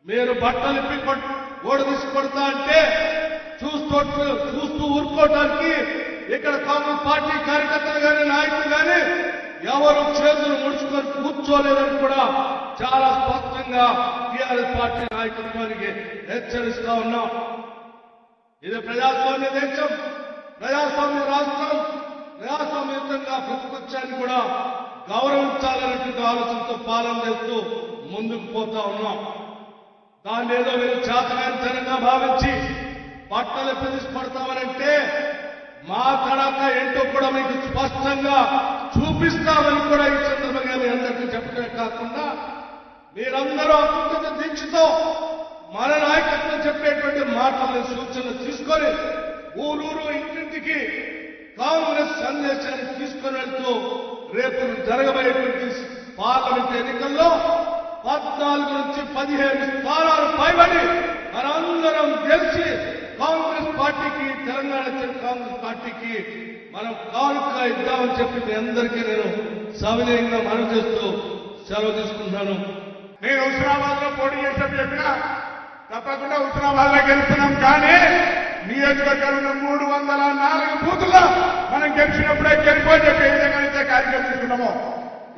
మీరు బట్టలు ఇప్పి ఓడ తీసుకొడతా అంటే చూస్తూ ఊరుకోవడానికి ఇక్కడ కాంగ్రెస్ పార్టీ కార్యకర్తలు కానీ నాయకులు కానీ ఎవరు చేతులు ముడుచుకొని కూర్చోలేదని కూడా చాలా స్పష్టంగా టీఆర్ఎస్ పార్టీ నాయకత్వానికి హెచ్చరిస్తా ఉన్నాం. ఇది ప్రజాస్వామ్య దేశం, ప్రజాస్వామ్య రాష్ట్రం, ప్రజాస్వామ్యయుతంగా ప్రతిపక్షాన్ని కూడా గౌరవించాలనేటువంటి ఆలోచనతో పాలన చేస్తూ ముందుకు పోతా ఉన్నాం. దాన్ని ఏదో మీరు చేతగానితనంగా భావించి బట్టలు పడతామనంటే మా తడాక ఏంటో కూడా మీకు స్పష్టంగా చూపిస్తామని కూడా ఈ సందర్భంగా మీ అందరికీ చెప్పడమే కాకుండా మీరందరూ అత్యున్నత దీక్షతో మన నాయకత్వం చెప్పేటువంటి మాటలను సూచనలు తీసుకొని ఊరూరు ఇంటింటికి కాంగ్రెస్ సందేశాన్ని తీసుకొని వెళ్తూ రేపు జరగబోయేటువంటి పార్లమెంట్ ఎన్నికల్లో 14 నుంచి 15 స్థానాలు పైబడి మనందరం గెలిచి కాంగ్రెస్ పార్టీకి, తెలంగాణ కాంగ్రెస్ పార్టీకి మనం కానుక ఇద్దామని చెప్పి మీ అందరికీ నేను సవినయంగా మనవి చేస్తూ సెలవు తీసుకుంటున్నాను. నేను హుస్నాబాద్ లో పోటీ చేసినప్పుడు చెప్పినా తప్పకుండా హుస్నాబాద్ లో గెలుస్తున్నాం. కానీ నియోజకవర్గంలో 304 బూతుల్లో మనం గెలిచినప్పుడే గెలిపోయి చెప్పి ఏ విధంగా అయితే కార్యక్రమం తీసుకున్నామో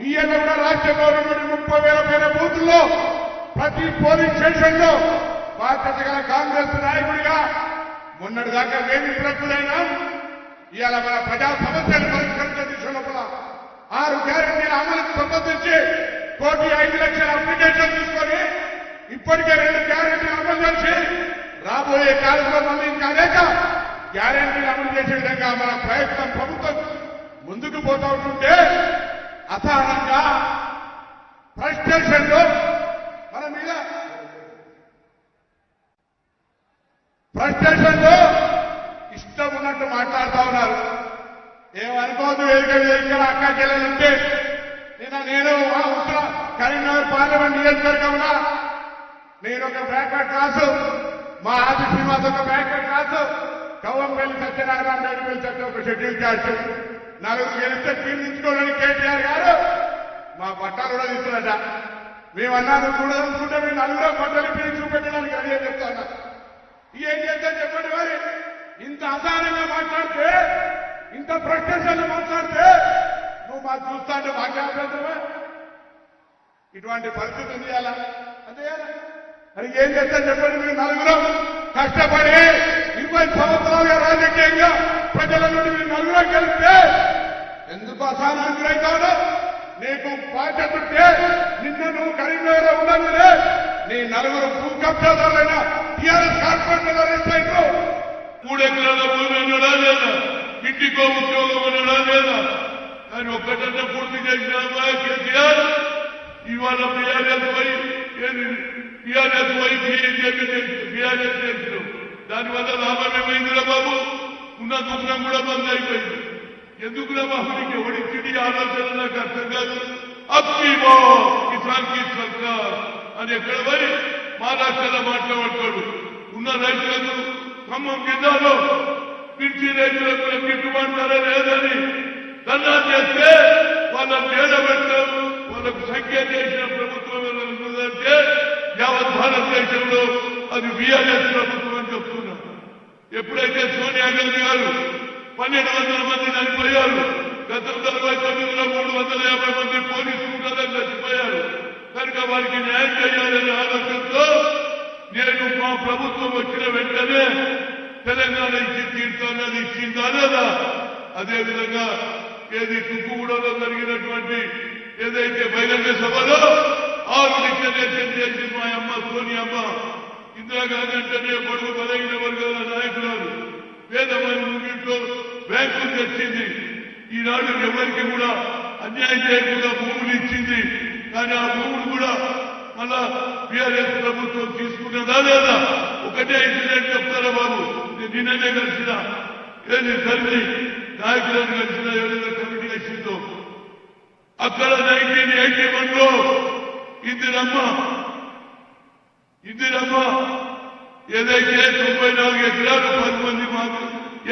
ఈ ఏళ్ళ కూడా రాష్ట్రంలో 30,000 పైన బూతుల్లో ప్రతి పోలింగ్ స్టేషన్ లో బాధ్యత గల కాంగ్రెస్ నాయకుడిగా మొన్నటి దాకా వేమి ప్రజలైనా ఇవాళ మన ప్రజా సమస్యలు పరిష్కరించే దిశలో 6 గ్యారెంటీల అమలుకు సంబంధించి 1,05,00,000 అప్లికేషన్ తీసుకొని ఇప్పటికే 2 గ్యారెంటీలు అమలు చేసి రాబోయే కాలంలో మళ్ళీ ఇంకా అనేక గ్యారెంటీలు అమలు చేసే విధంగా మన ప్రయత్నం ప్రభుత్వం ముందుకు పోతా ఉంటుంటే అసహనంగా ఫ్రస్ట్రేషన్లో మన మీద ఇష్టం ఉన్నట్టు మాట్లాడుతూ ఉన్నారు. ఏమనుకోవద్దు, వేదిక అక్క చెల్లెలుంటే నేను కరీంనగర్ పార్లమెంట్ నియోజకవర్గంలో నేను ఒక బ్యాక్వర్డ్ క్లాసు, మా ఆది శ్రీనివాస్ ఒక బ్యాక్వర్డ్ క్లాసు, కవ్వంపల్లి సత్యనారాయణ రెడ్డి చట్ట ఒక షెడ్యూల్ క్యాస్ట్. 4 గెలిస్తే తీర్చుకోవడానికి కేటీఆర్ గారు మా పట్టాలు కూడా తీసుకున్నట. మేమన్నాను చూడదనుకుంటే మేము 4 పట్టాలు పిలిచి చూపెట్టడానికి రెడీ అని చెప్తా ఉన్నా. ఏం చేస్తా చెప్పండి మరి? ఇంత అసహనంగా మాట్లాడితే, ఇంత ఫ్రస్ట్రేషన్లో మాట్లాడితే నువ్వు మాకు చూస్తా అంటే మాట్లాడుతున్నావా? ఇటువంటి పరిస్థితి ఉంది అలా అదే అది ఏం చేస్తా చెప్పండి? మీరు 4 కష్టపడి 20 సంవత్సరాలుగా రాజకీయంగా ప్రజల నుండి మీరు 4 కలిస్తే ఎందుకు అసహనానికి గురవుతావు? నీకు బాధ్యత ఉంటే నిన్న నువ్వు కరీంనగర్ ఉన్నందులే నీ 4 భూ కబ్జాదారులైన టీఆర్ఎస్ కార్పొరేటర్లు అరెస్ట్ అయ్యారు. 3 ఎకరాల భూమి ఉండడా లేదా? ఇంటికో ఉద్యోగం ఉండడా లేదా? కానీ ఒక్కటంటే పూర్తి చేసిన కేసీఆర్ ఇవాళ బీఆర్ఎస్ పోయి బీఆర్ఎస్ చేసిన దానివల్ల లాభం ఏమైందిరా బాబు? ఉన్న దుఃఖం కూడా బంద్ అయిపోయింది. ఎందుకురా బాబు నీకు ఎవడిచ్చింది ఆలోచన నాకు అర్థం కాదు. అప్కి కిసాన్ కి సర్కార్ అని ఎక్కడ పోయి మహారాష్ట్రలో మాట్లాడతాడు. ఉన్న రైతులకు ఖమ్మం జిల్లాలో మిర్చి రైతులకు గిట్టుబాటు ధర లేదని ధర్నా చేస్తే వాళ్ళని తేడబెడతాం, వాళ్ళకు సంఖ్య చేసిన ప్రభుత్వం ఉందంటే యావత్ భారతదేశంలో అది బీఆర్ఎస్ ప్రభుత్వం అని చెప్తున్నాం. ఎప్పుడైతే సోనియా గాంధీ గారు 1,200 మంది చనిపోయారు, గతంలో 29లో 350 మంది పోలీసులు కూడా చచ్చిపోయారు. కనుక వారికి న్యాయం చేయాలనే ఆలోచనతో నేను మా ప్రభుత్వం వచ్చిన వెంటనే తెలంగాణ ఇచ్చి తీర్థాన్ని ఇచ్చిందా లేదా? అదేవిధంగా ఏది తుక్కుగూడలో జరిగినటువంటి ఏదైతే బహిరంగ సభలో 6 డిక్లరేషన్ చేసింది మా అమ్మ సోనియమ్మ. ఇందిరాగాంధీ అంటేనే పొడుగు బలహీన వర్గాల నాయకురాలు, పేదమైన ముగింట్లో బ్యాంకులు తెచ్చింది. ఈనాడు ఎవరికి కూడా అన్యాయం చేయకుండా భూములు ఇచ్చింది. కానీ ఆ భూములు కూడా మళ్ళా బీఆర్ఎస్ ప్రభుత్వం తీసుకున్నదా లేదా? ఒకటే ఇన్సిడెంట్ చెప్తారా బాబు? నిన్ననే కలిసిన ఏది తల్లి నాయకులను కలిసిన ఎవరైనా కమిటీ వేసిందో అక్కడ 1981లో ఇందిరమ్మ ఏదైతే 94 ఎకరాలు 10 మంది మాకు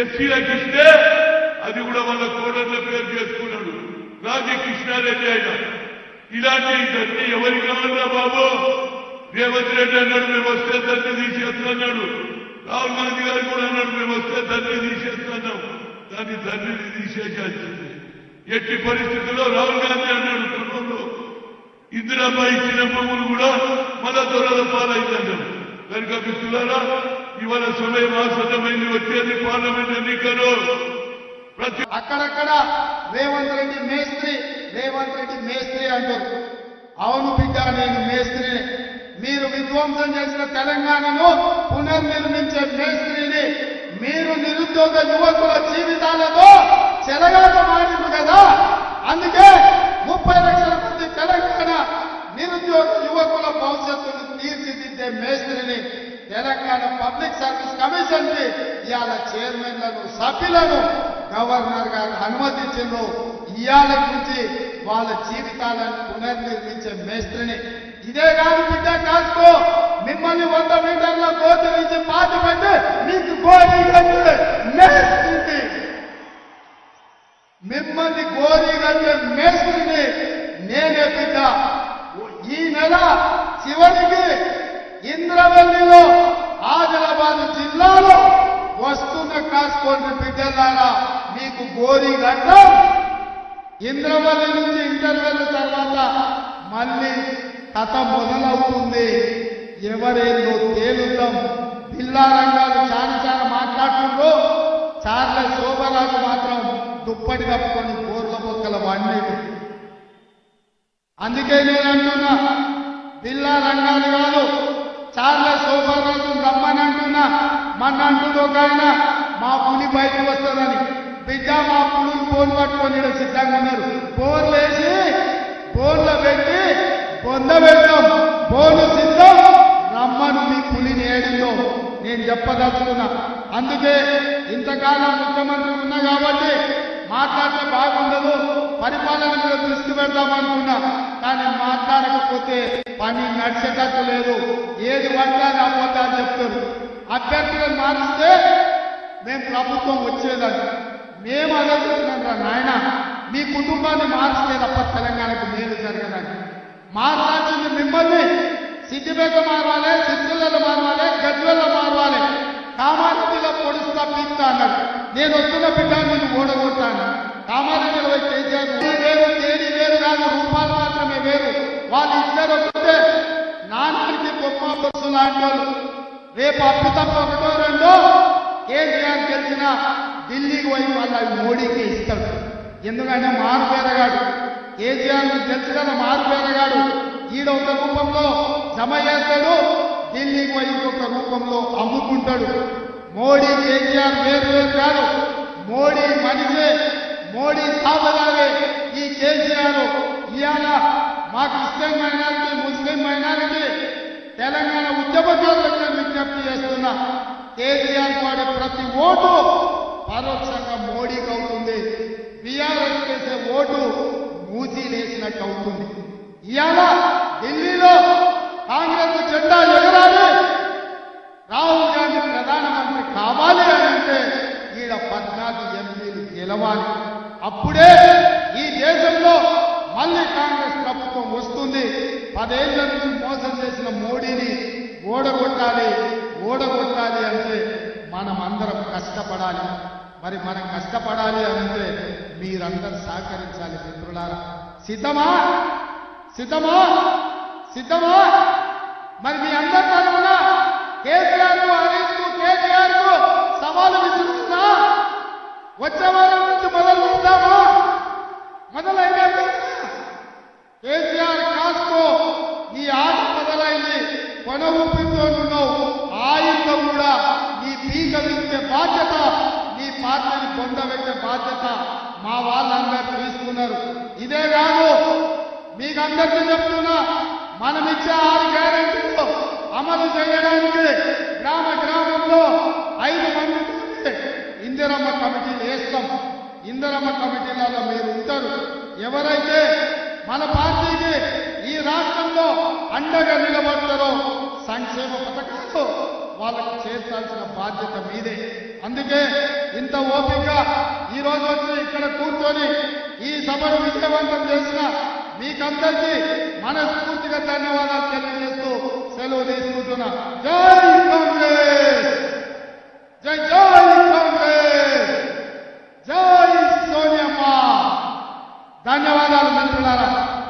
ఎస్సీలకు ఇస్తే అది కూడా వాళ్ళ కోడళ్ళ పేరు చేసుకున్నాడు రాజకృష్ణారెడ్డి. ఆయన ఇలాంటి ఇవన్నీ ఎవరికి కావాలా బాబు? రేవంత్ రెడ్డి అన్నాడు మేము వస్తే తండ్రి తీసేస్తున్నాడు. రాహుల్ గాంధీ గారు కూడా అన్నాడు మేము వస్తే తండ్రి తీసేస్తున్నాం. దాన్ని తండ్రిని తీసేయాల్సింది. ఎట్టి పరిస్థితుల్లో రాహుల్ గాంధీ అన్నాడు క్రమంలో ఇందిరాబాయి ఇచ్చిన భూములు కూడా మన దొరల పాలైందన్నాడు. కనుక మిత్రులారా ఇవాళ సమయం ఆసన్నమైంది. వచ్చేది పార్లమెంట్ ఎన్నికలు. అక్కడక్కడ రేవంత్ రెడ్డి మేస్త్రి అంటారు. అవును బిడ్డ, నేను మేస్త్రిని. మీరు విధ్వంసం చేసిన తెలంగాణను పునర్నిర్మించే మేస్త్రిని. మీరు నిరుద్యోగ యువకుల జీవితాలతో చెలగాటమాడింది కదా, అందుకే 30 లక్షల మంది తెలంగాణ నిరుద్యోగ యువకుల భవిష్యత్తును తీర్చిదిద్దే మేస్త్రిని. తెలంగాణ పబ్లిక్ సర్వీస్ కమిషన్ కి ఇవాళ చైర్మన్లను సభ్యులను గవర్నర్ గారు అనుమతించారు. ఇవాళ నుంచి వాళ్ళ జీవితాలను పునర్నిర్మించే మేస్త్రిని. ఇదే కాదు బిడ్డ కాసుకో, మిమ్మల్ని 100 మీటర్ల కోతి నుంచి పాతి పెట్టి మీకు గోరీ గంటే మేస్త్రిని, మిమ్మల్ని గోరీ గంటే మేస్త్రిని నేనే బిడ్డ. ఈ నెల చివరికి ఇంద్రవల్లిలో ఆదిలాబాద్ జిల్లాలో వస్తున్న కాసుకోండి బిడ్డలారా, మీకు గోరీ గంటం. ఇంద్రవల్లి నుంచి ఇంటర్వెల్ తర్వాత మళ్ళీ కథ మొదలవుతుంది. ఎవరేందో తేలుద్దాం. పిల్లా రంగాలు చాలా మాట్లాడుతుందో, చార్లె శోభరాజు మాత్రం దుప్పటి కప్పుకొని బోర్ల బొక్కల వండేది. అందుకే నేను అంటున్నా, పిల్లా రంగాలు కాదు చార్లె శోభరాజు రమ్మని అంటున్నా. మన అంటుంది ఒక ఆయన, మా పులి బయటకు వస్తుందని. బిడ్డ మా పులులు బోర్లు పట్టుకొని సిద్ధంగా ఉన్నారు. బోర్లు వేసి బోర్లో పెట్టి పొందబెట్టాం. బోర్లు సిద్ధం, రమ్మను మీ పులిని ఏడిందో నేను చెప్పదలుచుకున్నా. అందుకే ఇంతకాలం ముఖ్యమంత్రి ఉన్నా కాబట్టి మాట్లాడితే బాగుండదు, పరిపాలన మీద దృష్టి పెడదామనుకున్నా. కానీ మాట్లాడకపోతే పని నడిచేటట్టు లేదు. ఏది పట్టాలి అపోతా అని చెప్తారు. అభ్యర్థులను మారిస్తే మేము ప్రభుత్వం వచ్చేదని మేము అదే చెప్తున్నాం రా నాయన. మీ కుటుంబాన్ని మార్చితే తప్ప తెలంగాణకు మేలు జరగదని. మార్చాల్సింది మిమ్మల్ని. సిద్దిపేట మారవాలి, సిరిసిల్లలో మారవాలి, గజ్వేల్లో మారవాలి. కామారెడ్డిలో పొడుస్తా పీక్తా అన్నాడు. నేను వస్తున్న బిడ్డ నేను ఓడగొట్టాను. కామారెడ్డిలో కేసీఆర్ వేరు, తేదీ వేరు కాదు, రూపాయలు మాత్రమే వేరు. వాళ్ళు ఇద్దరు వస్తే నాన్నకి బొమ్మ బస్సు లాంటి వాళ్ళు. రేపు అప్పు తప్ప ఒకటో రెండో కేసీఆర్ గెలిచిన ఢిల్లీకి పోయి వాళ్ళ మోడీకి ఇస్తాడు. ఎందుకంటే మారుపేరగాడు. కేసీఆర్ గెలిచిన మారుపేరగాడు. ఈడ ఒక రూపంలో జమ చేస్తాడు, ఢిల్లీకి పోయి ఇంకొక రూపంలో అమ్ముకుంటాడు. మోడీ కేసీఆర్ వేరు వేరు కాదు. మోడీ మనిషే, మోడీ సాబలాగే ఈ కేసీఆర్. ఇవాళ మా క్రిస్టియన్ మైనారిటీ, ముస్లిం మైనారిటీ, తెలంగాణ ఉద్యమకారులకు విజ్ఞప్తి చేస్తున్నా. కేసీఆర్ వాడే ప్రతి ఓటు పరోక్షంగా మోడీకి అవుతుంది. బీఆర్ఎస్ చేసే ఓటు మూసీ వేసినట్టు అవుతుంది. ఇవాళ ఢిల్లీలో కాంగ్రెస్ జెండా ఎగరాలి, రాహుల్ గాంధీ ప్రధానమంత్రి కావాలి అని అంటే ఈడ 14 ఎంపీలు గెలవాలి. అప్పుడే ఈ దేశంలో మళ్ళీ కాంగ్రెస్ ప్రభుత్వం వస్తుంది. 10 ఏళ్ల నుంచి మోసం చేసిన మోడీని ఓడగొట్టాలి అంటే మనం అందరం కష్టపడాలి. మరి మనం కష్టపడాలి అంటే మీరందరూ సహకరించాలి మిత్రులారా. సిద్ధమా? మరి మీ అందరి తరఫున కేసీఆర్ కు, హరీష్ కు, కేటీఆర్ కు సవాలు విసురుతున్నా. వచ్చే వారం నుంచి మొదలు పెడతామా? మొదలైందా? కేసీఆర్ కాసుకో, నీ ఆట మొదలైంది. కొన ఊపిరితో ఉన్నావు. ఆయుధం కూడా నీ పీక విచ్చే బాధ్యత, నీ పార్టీని పొందబెట్టే బాధ్యత మా వాళ్ళందరూ తీసుకున్నారు. ఇదే కాదు, మీకందరికీ చెప్తున్నా, మనమిచ్చే 6 గ్యారెంటీలు అమలు చేయడానికి గ్రామంలో 5 మంది ఇందిరమ్మ కమిటీలు వేస్తాం. ఇందిరమ్మ కమిటీలలో మీరు ఉంటారు. ఎవరైతే మన పార్టీకి ఈ రాష్ట్రంలో అండగా నిలబడతారో సంక్షేమ పథకాలు వాళ్ళకు చేర్చాల్సిన బాధ్యత మీదే. అందుకే ఇంత ఓపిక ఈ రోజు వచ్చి ఇక్కడ కూర్చొని ఈ సభను విజయవంతం చేసిన మీకందరికీ మనస్ఫూర్తిగా ధన్యవాదాలు తెలియజేస్తూ సెలవు తీసుకుంటున్నా. జై కాంగ్రెస్, జై జై కాంగ్రెస్, జై సోనియమ్మ. ధన్యవాదాలు మిత్రులారా.